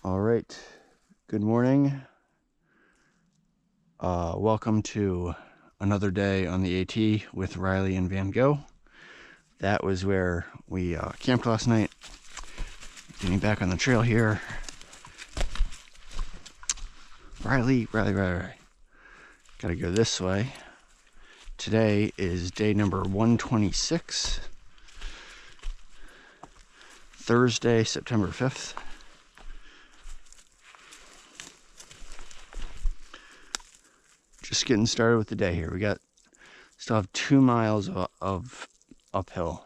All right, good morning. Welcome to another day on the AT with Riley and Van Gogh. That was where we camped last night. Getting back on the trail here. Riley. Gotta go this way. Today is day number 126. Thursday, September 5th. Just getting started with the day here. We still have 2 miles of uphill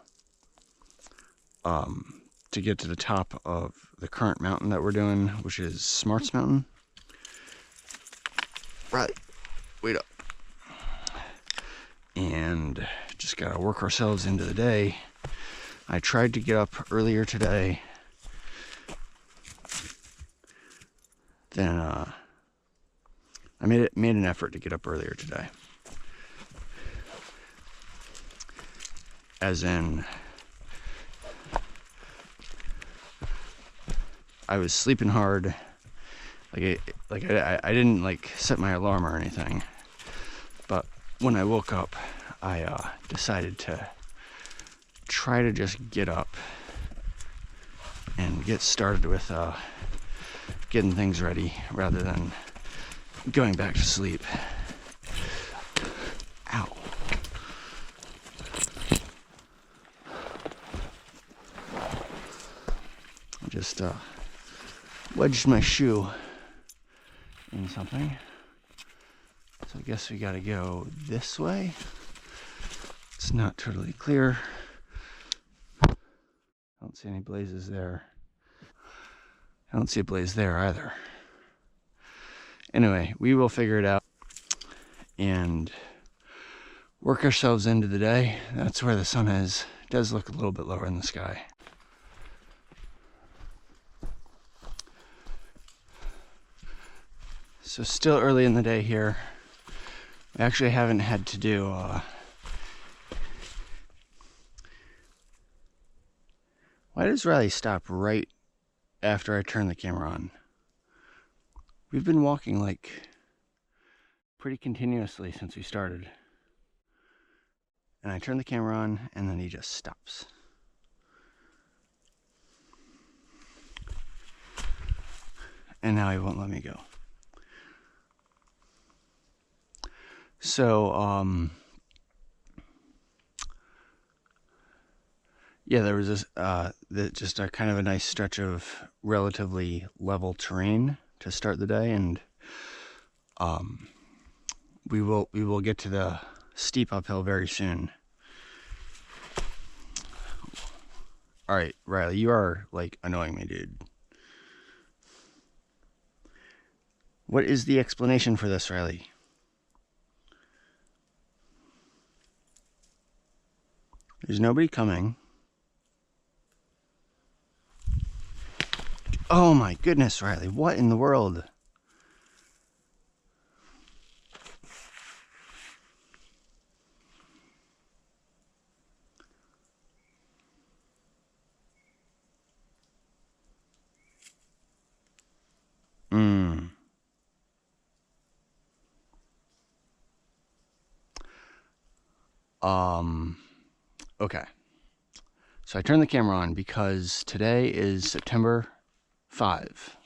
to get to the top of the current mountain that we're doing, which is Smarts Mtn. Right, wait up. And just gotta work ourselves into the day. I tried to get up earlier today. Then I made an effort to get up earlier today. As in, I was sleeping hard. I didn't set my alarm or anything. But when I woke up, I decided to try to just get up and get started with getting things ready rather than going back to sleep. Ow. I just wedged my shoe in something. So I guess we gotta go this way. It's not totally clear. I don't see any blazes there. I don't see a blaze there either. Anyway, we will figure it out and work ourselves into the day. That's where the sun is. It does look a little bit lower in the sky. So still early in the day here. We actually haven't had to do why does Riley stop right after I turn the camera on? We've been walking pretty continuously since we started. And I turn the camera on and then he just stops. And now he won't let me go. So, yeah, there was this, just a kind of a nice stretch of relatively level terrain to start the day, and we will get to the steep uphill very soon. All right, Riley, you are annoying me, dude. What is the explanation for this, Riley? There's nobody coming. Oh my goodness, Riley, what in the world? Okay. So I turned the camera on because today is September 5.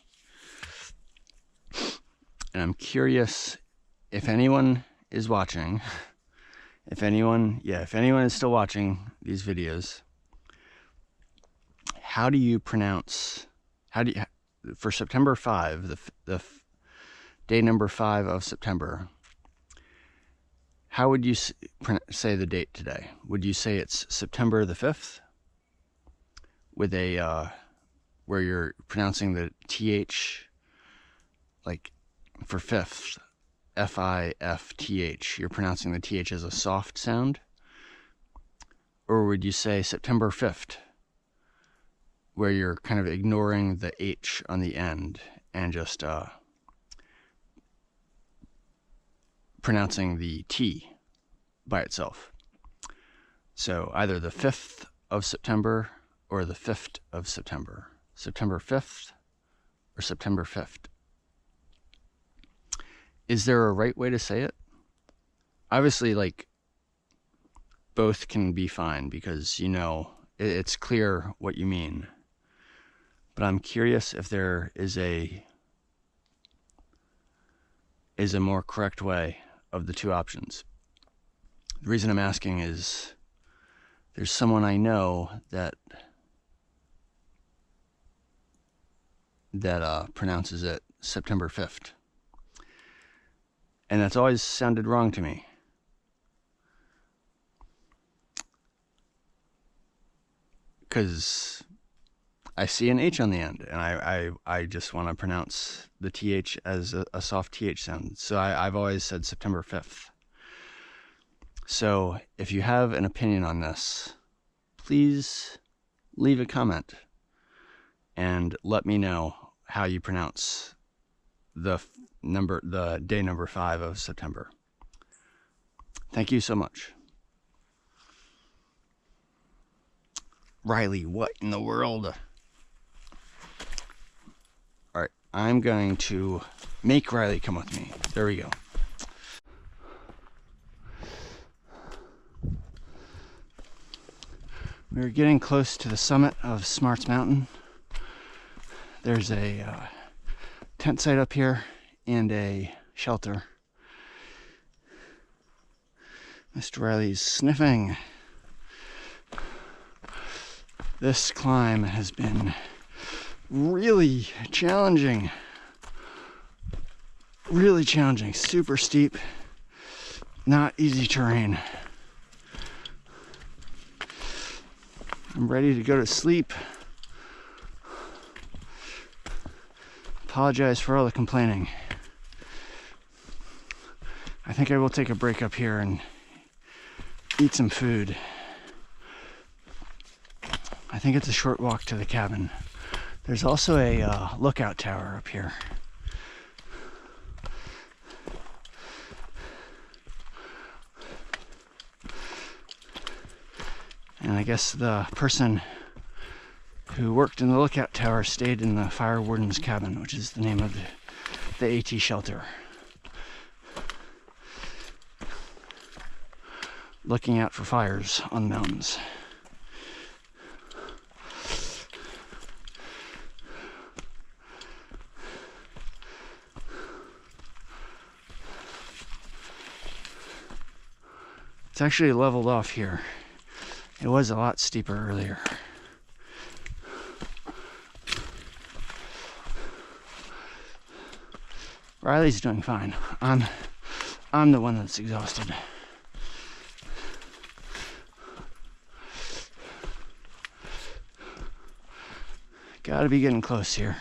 And I'm curious if anyone is watching, if anyone is still watching these videos, how do you pronounce, for September 5, the day number 5 of September, how would you say the date today? Would you say it's September the 5th with a, where you're pronouncing the TH, for fifth, F-I-F-T-H, you're pronouncing the TH as a soft sound? Or would you say September 5th, where you're kind of ignoring the H on the end and just pronouncing the T by itself? So either the 5th of September or the 5th of September. September 5th or September 5th. Is there a right way to say it? Obviously, like, both can be fine because, you know, it's clear what you mean. But I'm curious if there is a more correct way of the two options. The reason I'm asking is there's someone I know that pronounces it September 5th. And that's always sounded wrong to me. Because I see an H on the end, and I just want to pronounce the TH as a soft TH sound. So I've always said September 5th. So if you have an opinion on this, please leave a comment and let me know how you pronounce the day number 5 of September. Thank you so much. Riley, what in the world? All right, I'm going to make Riley come with me. There we go. We're getting close to the summit of Smarts Mountain. There's a tent site up here and a shelter. Mr. Riley's sniffing. This climb has been really challenging. Really challenging. Super steep. Not easy terrain. I'm ready to go to sleep. Apologize for all the complaining. I think I will take a break up here and eat some food. I think it's a short walk to the cabin. There's also a lookout tower up here. And I guess the person who worked in the lookout tower stayed in the fire warden's cabin, which is the name of the AT shelter. Looking out for fires on the mountains. It's actually leveled off here. It was a lot steeper earlier. Riley's doing fine. I'm the one that's exhausted. Gotta be getting close here.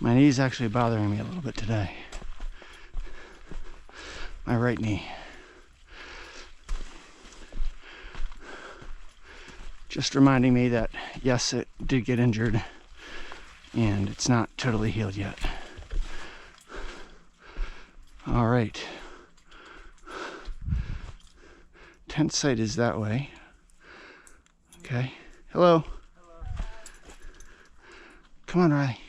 My knee's actually bothering me a little bit today. My right knee. Just reminding me that, yes, it did get injured, and it's not totally healed yet. All right. Tent site is that way. Okay. Hello. Come on, Riley.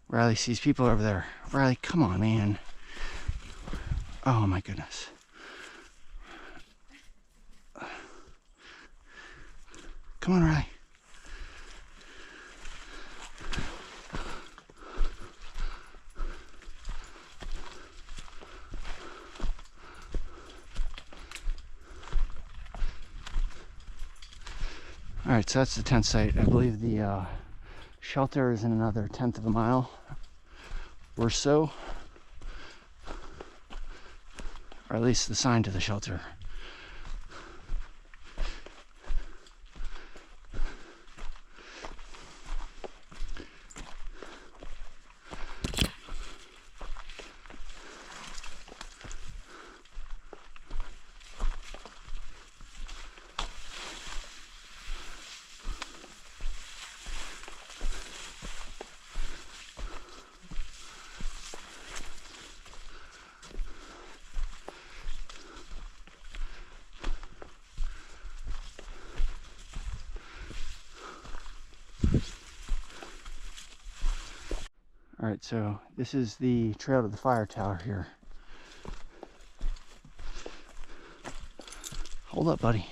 Riley sees people over there. Riley, come on, man. Oh my goodness. Come on, Riley. All right, so that's the tent site. I believe the shelter is in another 1/10 of a mile or so, or at least the sign to the shelter. All right, so this is the trail to the fire tower here. Hold up, buddy.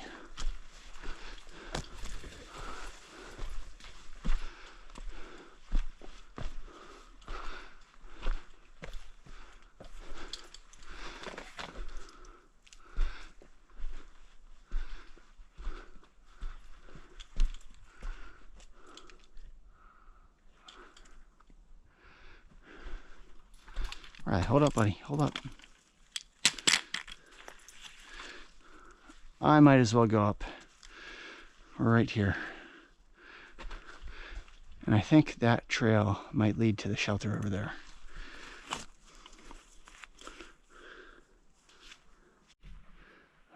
All right, hold up, buddy. Hold up. I might as well go up. We're right here. And I think that trail might lead to the shelter over there.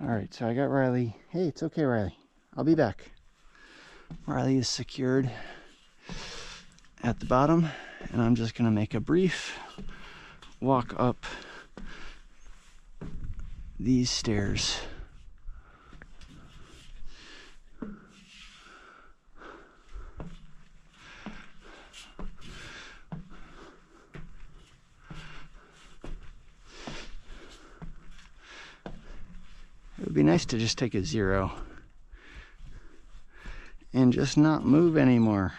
All right, so I got Riley. Hey, it's okay, Riley. I'll be back. Riley is secured at the bottom, and I'm just gonna make a brief walk up these stairs. It would be nice to just take a 0 and just not move anymore.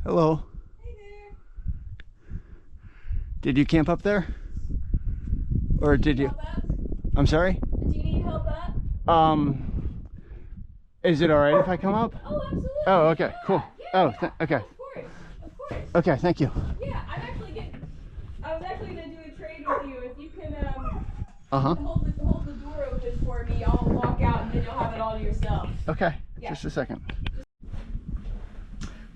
Hello. Hey there. Did you camp up there? Or did you? I'm sorry? Do you need help up? Is it all right if I come up? Oh, absolutely. Oh, okay, cool. Yeah, Oh, okay. Of course. Okay, thank you. Yeah, I was actually gonna do a trade with you. If you can Uh-huh. hold the door open for me, I'll walk out and then you'll have it all to yourself. Okay, Yeah. just a second.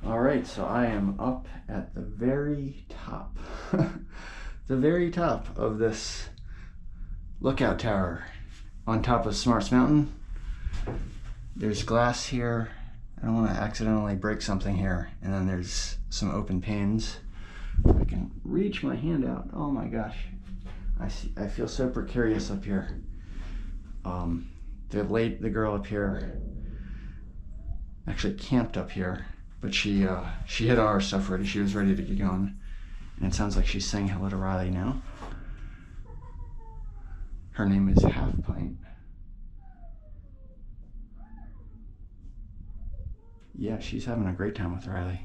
All right, so I am up at the very top, the very top of this lookout tower on top of Smarts Mountain. There's glass here. I don't want to accidentally break something here. And then there's some open panes. I can reach my hand out. Oh my gosh. I feel so precarious up here. The girl up here actually camped up here, but she had all her stuff ready. She was ready to get going. And it sounds like she's saying hello to Riley now. Her name is Half Pint. Yeah, she's having a great time with Riley.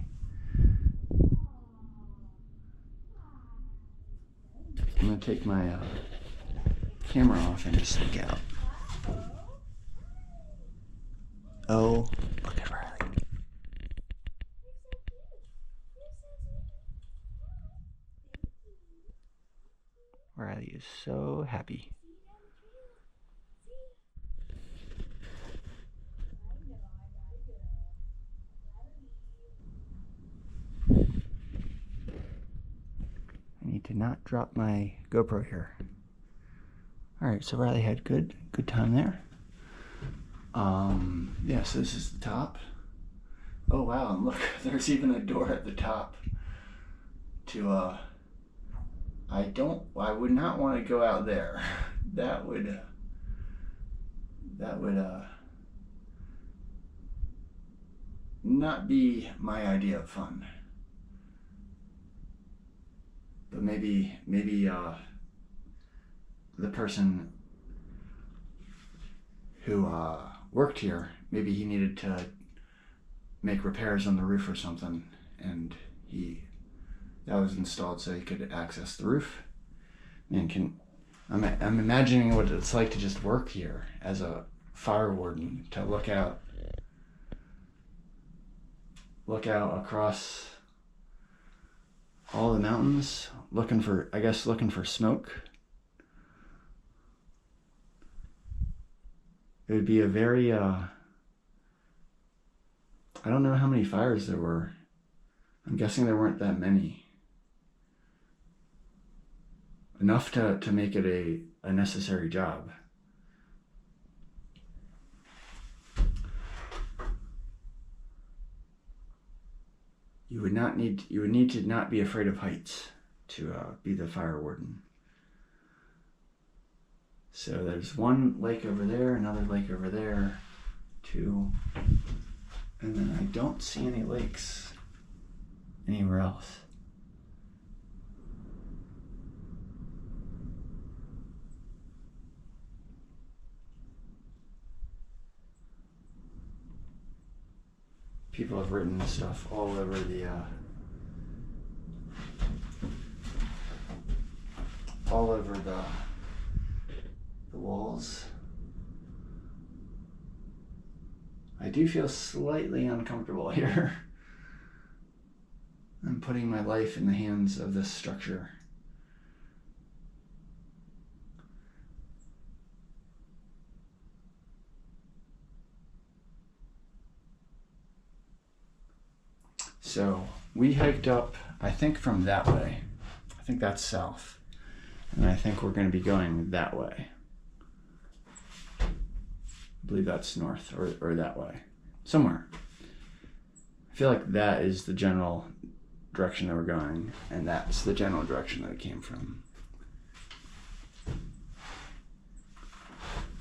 I'm gonna take my camera off and just look out. Oh, look at Riley. Riley is so happy. I need to not drop my GoPro here. All right, so Riley had good time there. Yeah, so this is the top. Oh wow, and look, there's even a door at the top to I would not want to go out there. That would not be my idea of fun. But maybe the person who worked here, maybe he needed to make repairs on the roof or something, and that was installed so he could access the roof. And I'm imagining what it's like to just work here as a fire warden, to look out across all the mountains, looking for smoke. It would be a very I don't know how many fires there were. I'm guessing there weren't that many. Enough to make it a necessary job. you would need to not be afraid of heights to be the fire warden. So there's one lake over there, another lake over there, two, and then I don't see any lakes anywhere else. People have written stuff all over the walls. I do feel slightly uncomfortable here. I'm putting my life in the hands of this structure. So we hiked up, I think from that way. I think that's south. And I think we're going to be going that way. I believe that's north or that way. Somewhere. I feel like that is the general direction that we're going, and that's the general direction that it came from.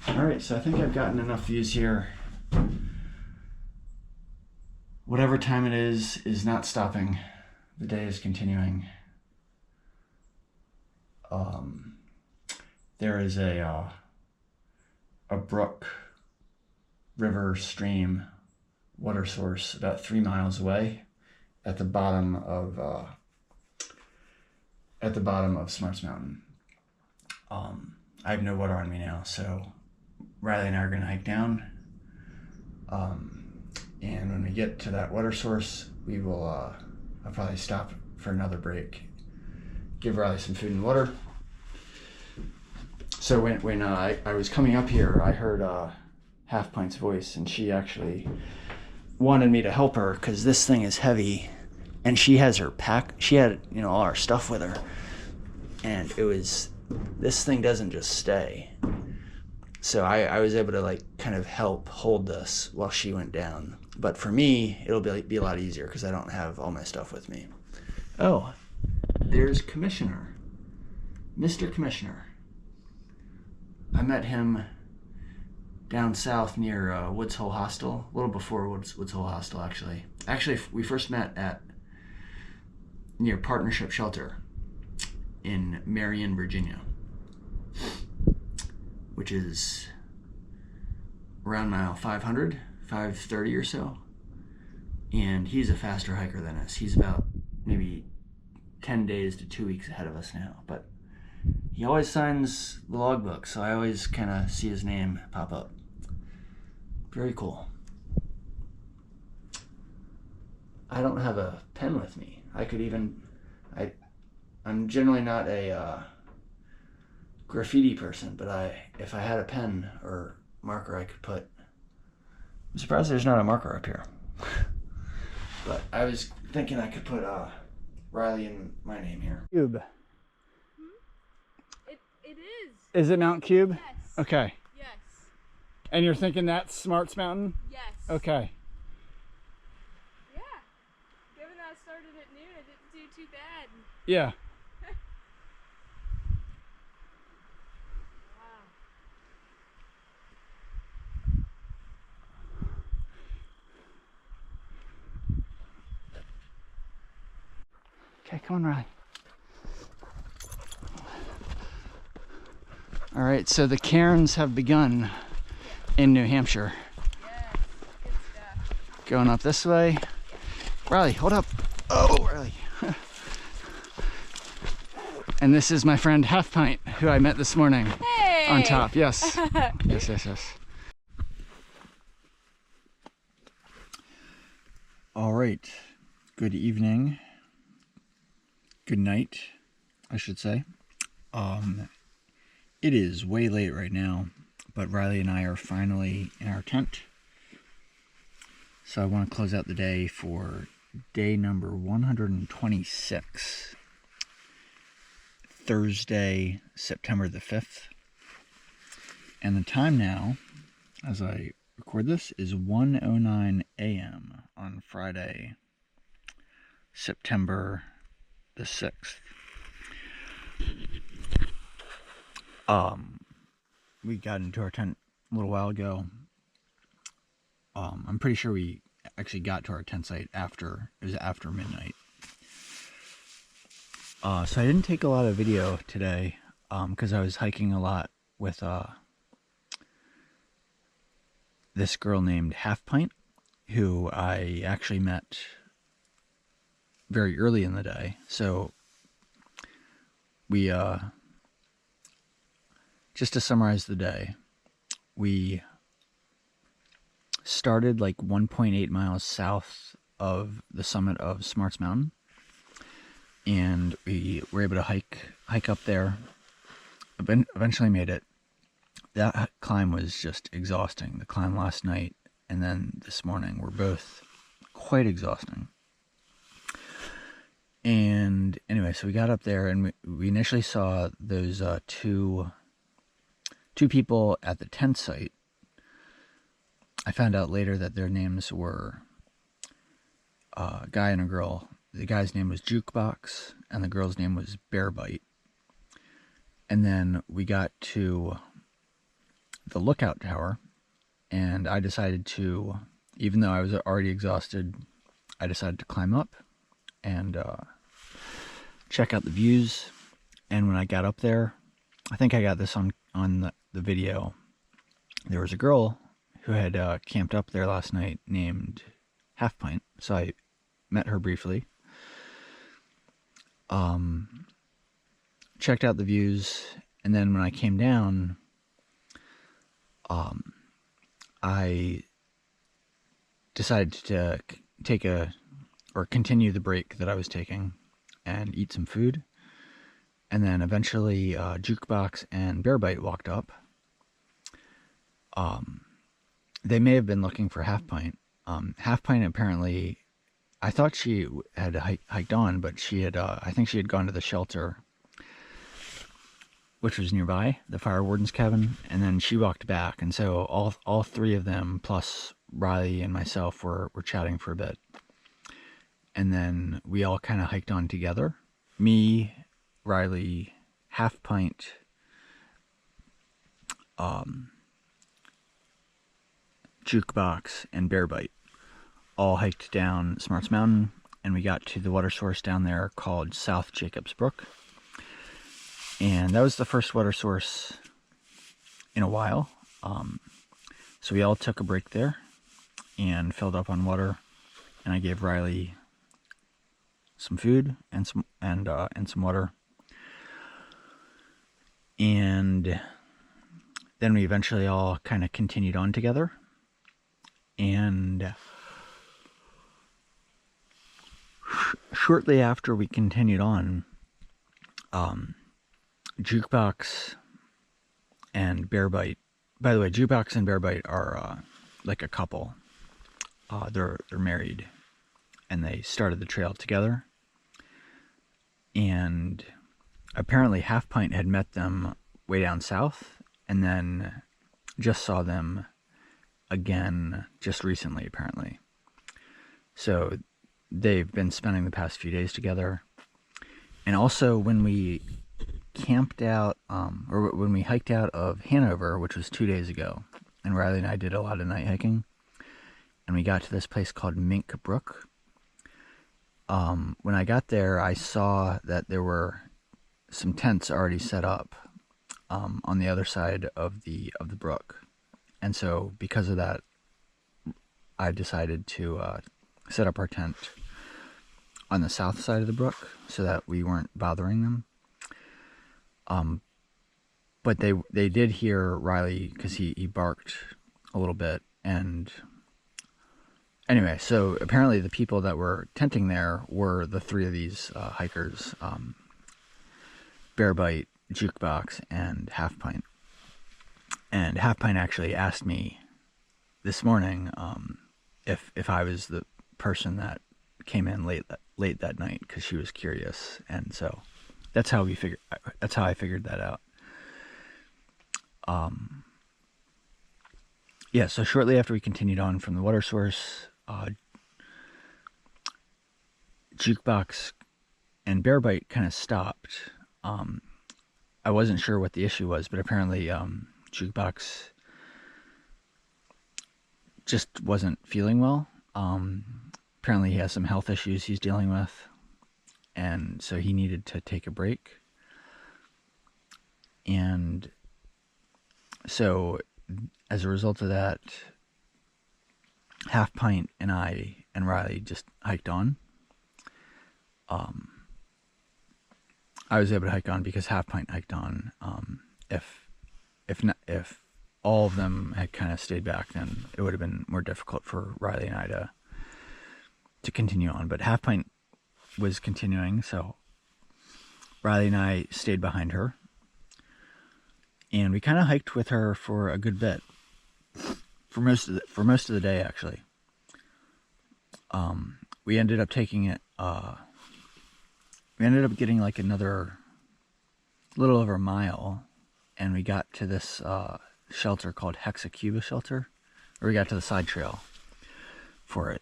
Alright, so I think I've gotten enough views here. Whatever time it is not stopping. The day is continuing. There is a brook, river, stream, water source about 3 miles away at the bottom of Smarts Mtn. I have no water on me now, so Riley and I are going to hike down. And when we get to that water source, we will, I'll probably stop for another break, give Riley some food and water. So when I was coming up here, I heard Half Pint's voice, and she actually wanted me to help her because this thing is heavy, and she has her pack. She had, all our stuff with her, and this thing doesn't just stay. So I was able to kind of help hold this while she went down. But for me, it'll be a lot easier because I don't have all my stuff with me. Oh, there's Commissioner. Mr. Commissioner. I met him down south near Woods Hole Hostel, a little before Woods Hole Hostel, actually. Actually, we first met near Partnership Shelter in Marion, Virginia, which is around mile 500, 530 or so. And he's a faster hiker than us. He's about maybe 10 days to 2 weeks ahead of us now. But he always signs the logbook, so I always kind of see his name pop up. Very cool. I don't have a pen with me. I'm generally not a graffiti person, but if I had a pen or marker I could put. I'm surprised there's not a marker up here. But I was thinking I could put Riley and my name here. Cube. It is. Is it Mount Cube? Yes. Okay. Yes. And you're thinking that's Smarts Mtn? Yes. Okay. Yeah. Given that I started at noon, I didn't do too bad. Yeah. Okay, come on, Riley. All right, so the cairns have begun in New Hampshire. Yes. Good stuff. Going up this way. Riley, hold up. Oh, Riley. And this is my friend Half Pint, who I met this morning. Hey! On top, yes. Yes. All right. Good evening. Good night, I should say. It is way late right now, but Riley and I are finally in our tent. So I want to close out the day for day number 126, Thursday, September the 5th. And the time now, as I record this, is 1:09 a.m. on Friday, September the 6th. We got into our tent a little while ago. I'm pretty sure we actually got to our tent site after midnight. So I didn't take a lot of video today because I was hiking a lot with this girl named Half Pint, who I actually met very early in the day. So we just to summarize the day, we started like 1.8 miles south of the summit of Smarts Mountain, and we were able to hike up there. Eventually made it. That climb was just exhausting. The climb last night and then this morning were both quite exhausting. And anyway, so we got up there and we initially saw those two people at the tent site. I found out later that their names were a guy and a girl. The guy's name was Jukebox and the girl's name was Bear Bite. And then we got to the lookout tower, and I decided to, even though I was already exhausted, I decided to climb up and check out the views. And when I got up there, I think I got this on the video, there was a girl who had camped up there last night named Half Pint. So I met her briefly, checked out the views, and then when I came down, I decided to continue the break that I was taking and eat some food. And then eventually Jukebox and Bear Bite walked up. They may have been looking for Half Pint. Half Pint apparently, I thought she had hiked on, but she had, I think she had gone to the shelter, which was nearby, the fire warden's cabin, and then she walked back. And so all three of them, plus Riley and myself, were chatting for a bit. And then we all kind of hiked on together. Me, Riley, Half Pint, Jukebox, and Bear Bite all hiked down Smarts Mountain, and we got to the water source down there called South Jacobs Brook. And that was the first water source in a while. So we all took a break there and filled up on water, and I gave Riley some food and some water. And then we eventually all kind of continued on together. And shortly after we continued on, Jukebox and Bear Bite. By the way, Jukebox and Bear Bite are like a couple. They're married, and they started the trail together. And apparently, Half Pint had met them way down south, and then just saw them again just recently, apparently. So they've been spending the past few days together. And also, when we camped out, or when we hiked out of Hanover, which was 2 days ago, and Riley and I did a lot of night hiking, and we got to this place called Mink Brook. When I got there, I saw that there were some tents already set up on the other side of the brook, and so because of that, I decided to set up our tent on the south side of the brook so that we weren't bothering them. But they did hear Riley because he barked a little bit. And anyway, so apparently the people that were tenting there were the three of these hikers, Bear Bite, Jukebox, and Half Pint. And Half Pint actually asked me this morning if I was the person that came in late that night, because she was curious. And so that's how I figured that out. Yeah, so shortly after we continued on from the water source, Jukebox and Bear Bite kind of stopped. I wasn't sure what the issue was, but apparently Jukebox just wasn't feeling well. Apparently he has some health issues he's dealing with, and so he needed to take a break. And so as a result of that, Half Pint and I and Riley just hiked on. I was able to hike on because Half Pint hiked on. If all of them had kind of stayed back, then it would have been more difficult for Riley and I to continue on. But Half Pint was continuing, so Riley and I stayed behind her, and we kind of hiked with her for a good bit, for most of the day actually. We ended up taking it. We ended up getting like another little over a mile, and we got to this shelter called Hexacuba Shelter, or we got to the side trail for it.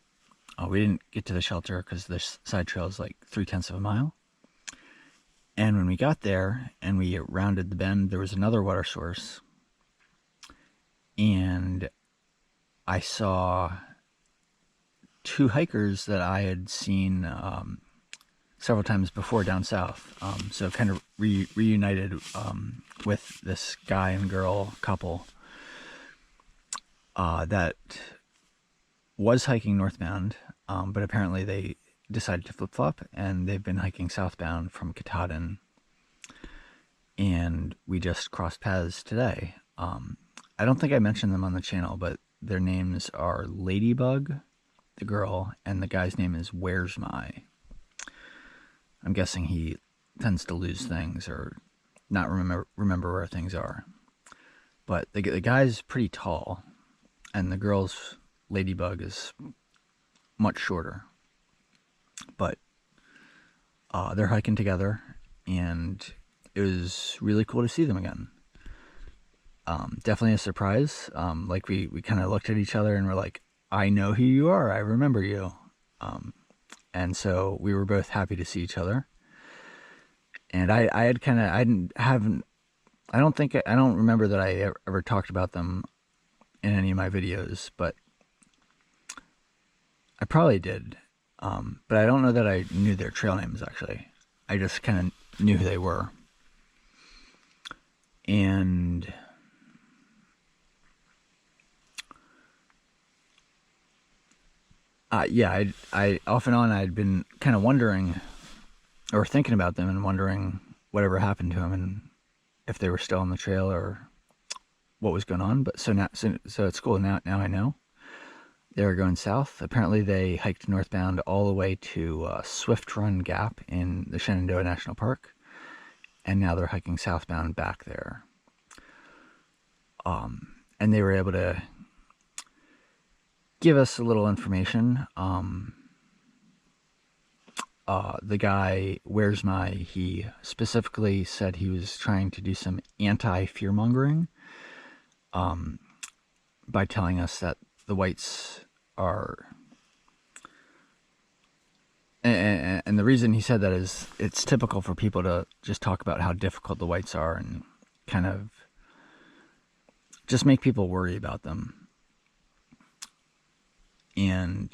We didn't get to the shelter because the side trail is like 0.3 of a mile. And when we got there and we rounded the bend, there was another water source, and I saw 2 hikers that I had seen several times before down south. So kind of reunited with this guy and girl couple that was hiking northbound, but apparently they decided to flip-flop, and they've been hiking southbound from Katahdin, and we just crossed paths today. I don't think I mentioned them on the channel, but their names are Ladybug, the girl, and the guy's name is Where's My. I'm guessing he tends to lose things or not remember where things are. But the guy's pretty tall, and the girl's Ladybug is much shorter. But they're hiking together, and it was really cool to see them again. Definitely a surprise. Like we kind of looked at each other and were like, I know who you are. I remember you. And so we were both happy to see each other. And I don't remember that I ever talked about them in any of my videos, but I probably did. But I don't know that I knew their trail names, actually. I just kind of knew who they were. And yeah, I off and on I'd been kind of wondering or thinking about them and wondering whatever happened to them and if they were still on the trail or what was going on. But so it's cool now I know. They were going south. Apparently they hiked northbound all the way to Swift Run Gap in the Shenandoah National Park, and now they're hiking southbound back there. And they were able to give us a little information. The guy, Where's My, he specifically said he was trying to do some anti-fear-mongering by telling us that the whites are... And the reason he said that is it's typical for people to just talk about how difficult the whites are and kind of just make people worry about them. And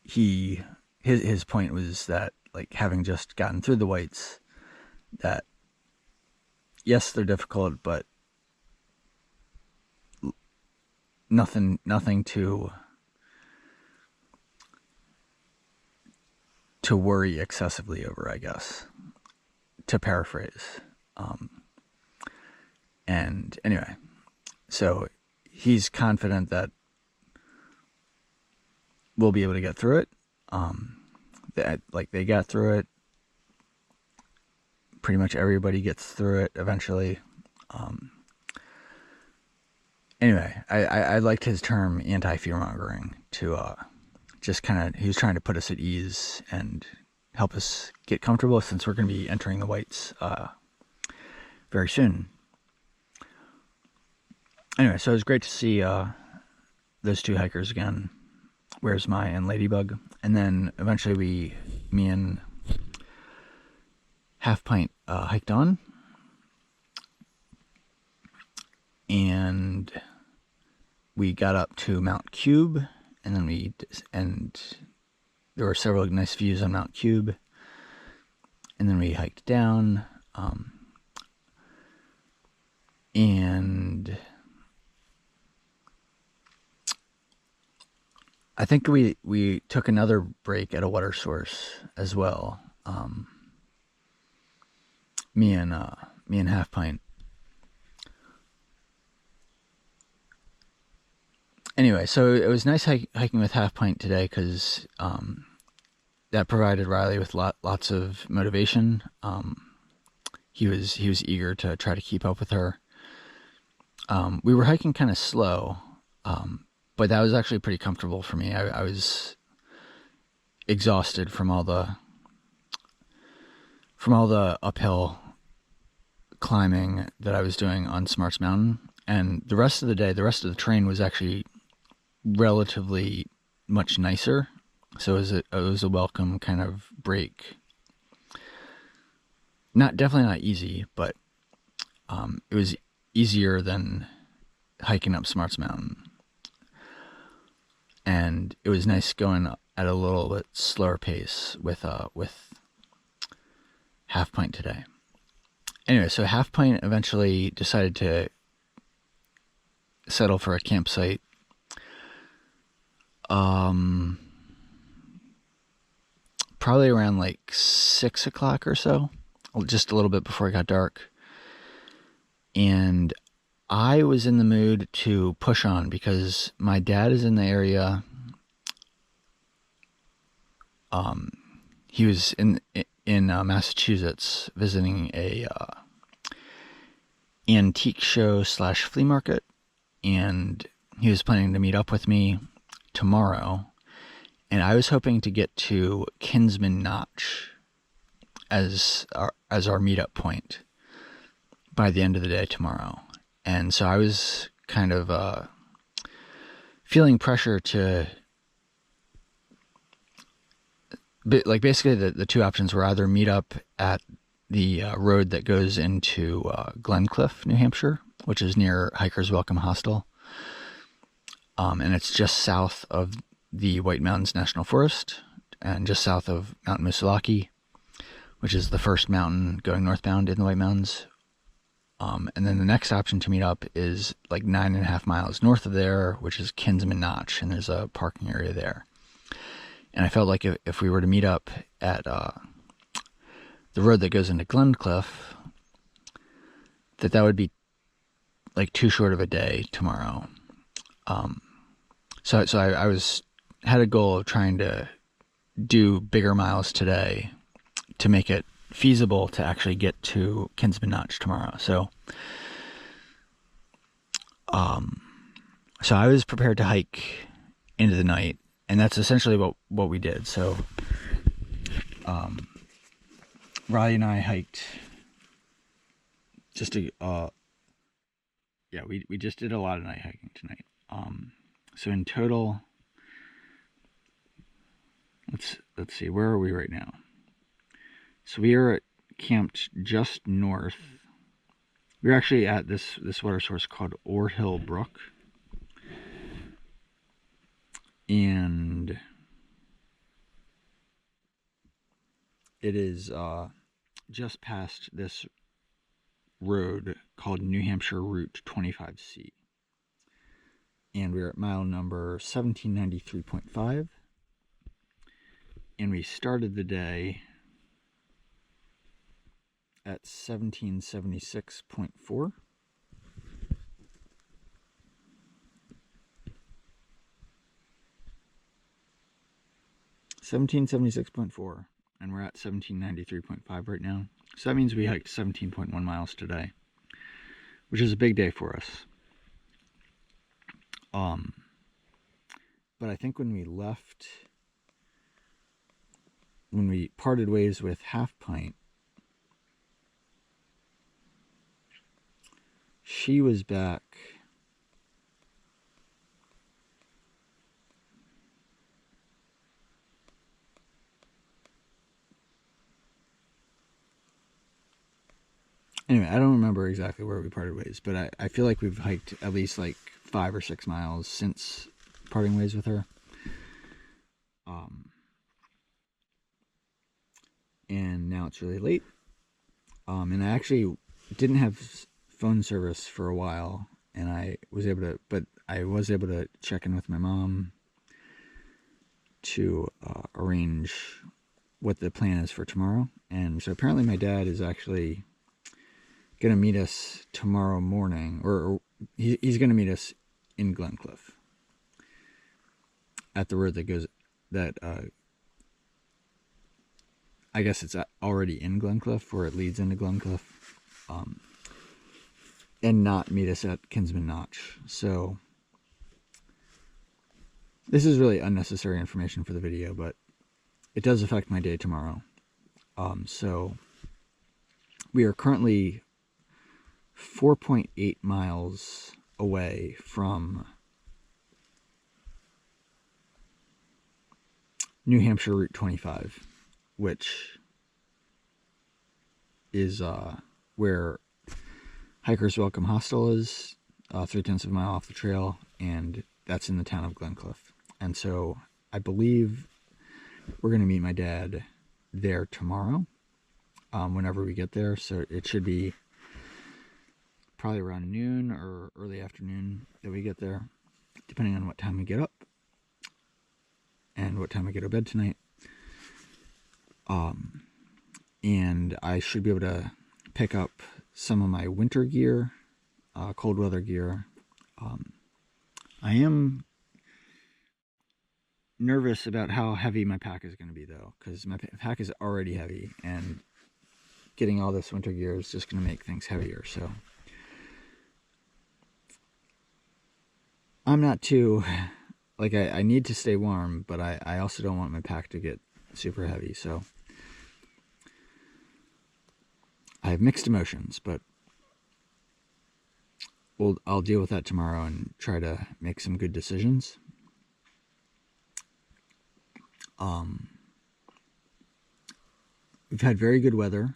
his point was that, like, having just gotten through the whites, that yes, they're difficult, but nothing to worry excessively over, I guess, to paraphrase. And anyway, so he's confident that we'll be able to get through it. They got through it. Pretty much everybody gets through it eventually. Anyway, I liked his term anti-fear-mongering to just kind of, he was trying to put us at ease and help us get comfortable since we're going to be entering the whites very soon. Anyway, so it was great to see those 2 hikers again, Where's My and Ladybug. And then eventually me and Half Pint hiked on, and we got up to Mount Cube, and then there were several nice views on Mount Cube, and then we hiked down, and I think we took another break at a water source as well. Me and Half Pint. Anyway, so it was nice hiking with Half Pint today because that provided Riley with lots of motivation. He was eager to try to keep up with her. We were hiking kind of slow, but that was actually pretty comfortable for me. I was exhausted from all the uphill climbing that I was doing on Smarts Mountain, and the rest of the terrain was actually relatively much nicer, so it was a welcome kind of break. Definitely not easy, but it was easier than hiking up Smarts Mountain, and it was nice going at a little bit slower pace with Half Pint today. Anyway, so Half Pint eventually decided to settle for a campsite probably around like 6 o'clock or so, just a little bit before it got dark. And I was in the mood to push on because my dad is in the area. He was in Massachusetts visiting a antique show / flea market, and he was planning to meet up with me tomorrow, and I was hoping to get to Kinsman Notch as our meetup point by the end of the day tomorrow. And so I was kind of feeling pressure to, basically the two options were either meet up at the road that goes into Glencliff, New Hampshire, which is near Hiker's Welcome Hostel. And it's just south of the White Mountains National Forest and just south of Mount Moosilauke, which is the first mountain going northbound in the White Mountains. And then the next option to meet up is like 9.5 miles north of there, which is Kinsman Notch, and there's a parking area there. And I felt like if we were to meet up at the road that goes into Glencliff, that would be like too short of a day tomorrow. So I had a goal of trying to do bigger miles today to make it feasible to actually get to Kinsman Notch tomorrow. So I was prepared to hike into the night, and that's essentially what we did. So Riley and I hiked we just did a lot of night hiking tonight. So in total, let's see, where are we right now? So we are camped just north. We're actually at this water source called Ore Brook, and it is just past this road called New Hampshire Route 25C. And we're at mile number 1793.5. And we started the day at 1776.4. And we're at 1793.5 right now. So that means we hiked 17.1 miles today, which is a big day for us. But I think when we parted ways with Half Pint, she was back Anyway, I don't remember exactly where we parted ways, but I feel like we've hiked at least like 5 or 6 miles since parting ways with her. And now it's really late. And I actually didn't have phone service for a while, and I was able to check in with my mom to arrange what the plan is for tomorrow. And so apparently my dad is actually going to meet us tomorrow morning, or he's going to meet us in Glencliff at the road that I guess it's already in Glencliff, or it leads into Glencliff, and not meet us at Kinsman Notch. So this is really unnecessary information for the video, but it does affect my day tomorrow. So we are currently 4.8 miles away from New Hampshire Route 25, which is where Hikers Welcome Hostel is, 3/10 of a mile off the trail, and that's in the town of Glencliff. And so I believe we're going to meet my dad there tomorrow, whenever we get there. So it should be probably around noon or early afternoon that we get there, depending on what time we get up and what time we go to bed tonight. And I should be able to pick up some of my winter gear, cold weather gear. I am nervous about how heavy my pack is going to be, though, because my pack is already heavy, and getting all this winter gear is just going to make things heavier. So I'm not too, like, I need to stay warm, but I also don't want my pack to get super heavy. So I have mixed emotions, but I'll deal with that tomorrow and try to make some good decisions. We've had very good weather.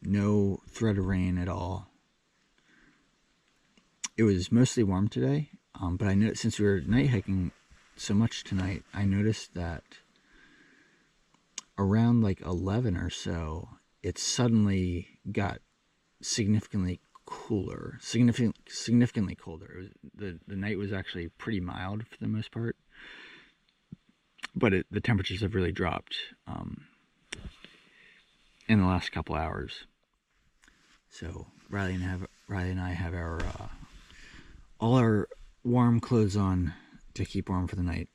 No threat of rain at all. It was mostly warm today, but I know since we were night hiking so much tonight, I noticed that around like 11 or so, it suddenly got significantly cooler. Significantly colder. The night was actually pretty mild for the most part, but the temperatures have really dropped in the last couple hours. So Riley and I have our all our warm clothes on to keep warm for the night.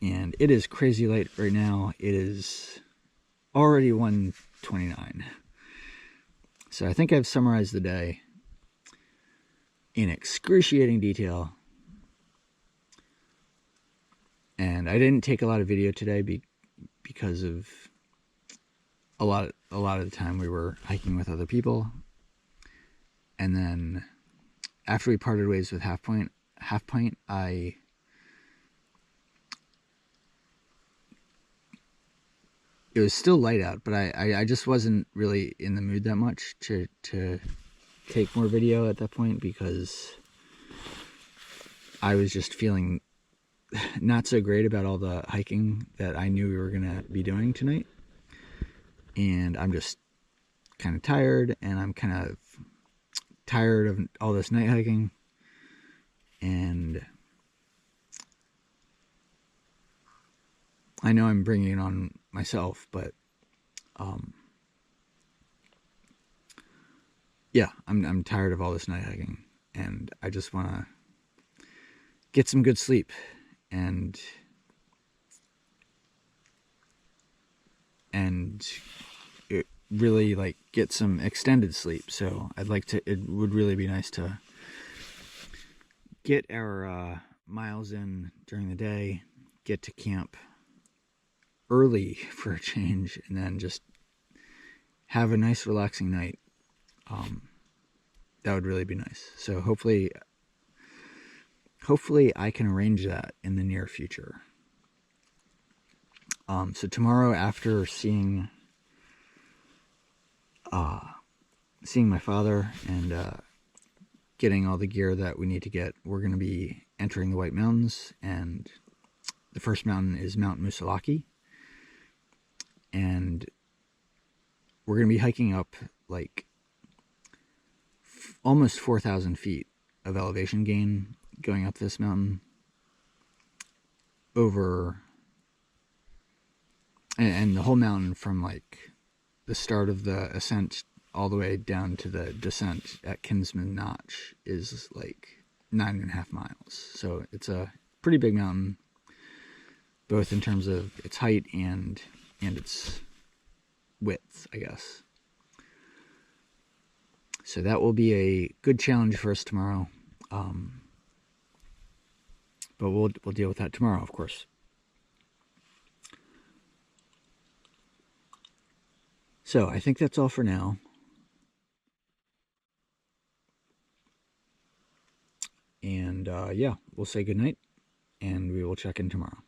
And it is crazy late right now. It is already 1:29. So I think I've summarized the day in excruciating detail. And I didn't take a lot of video today because of a lot of the time we were hiking with other people. And then after we parted ways with Half Point, it was still light out, but I just wasn't really in the mood that much to take more video at that point, because I was just feeling not so great about all the hiking that I knew we were going to be doing tonight. And I'm just kind of tired, and I'm kind of tired of all this night hiking. And I know I'm bringing it on myself, but yeah, I'm tired of all this night hiking, and I just want to get some good sleep and really like get some extended sleep. So it would really be nice to get our miles in during the day, get to camp early for a change, and then just have a nice relaxing night. That would really be nice. So hopefully I can arrange that in the near future. So tomorrow, after seeing seeing my father and getting all the gear that we need to get. We're going to be entering the White Mountains, and the first mountain is Mount Musalaki. And we're going to be hiking up like almost 4,000 feet of elevation gain going up this mountain over, and the whole mountain from like the start of the ascent all the way down to the descent at Kinsman Notch is like 9.5 miles. So it's a pretty big mountain, both in terms of its height and its width, I guess. So that will be a good challenge for us tomorrow. But we'll deal with that tomorrow, of course. So I think that's all for now. And yeah, we'll say goodnight, and we will check in tomorrow.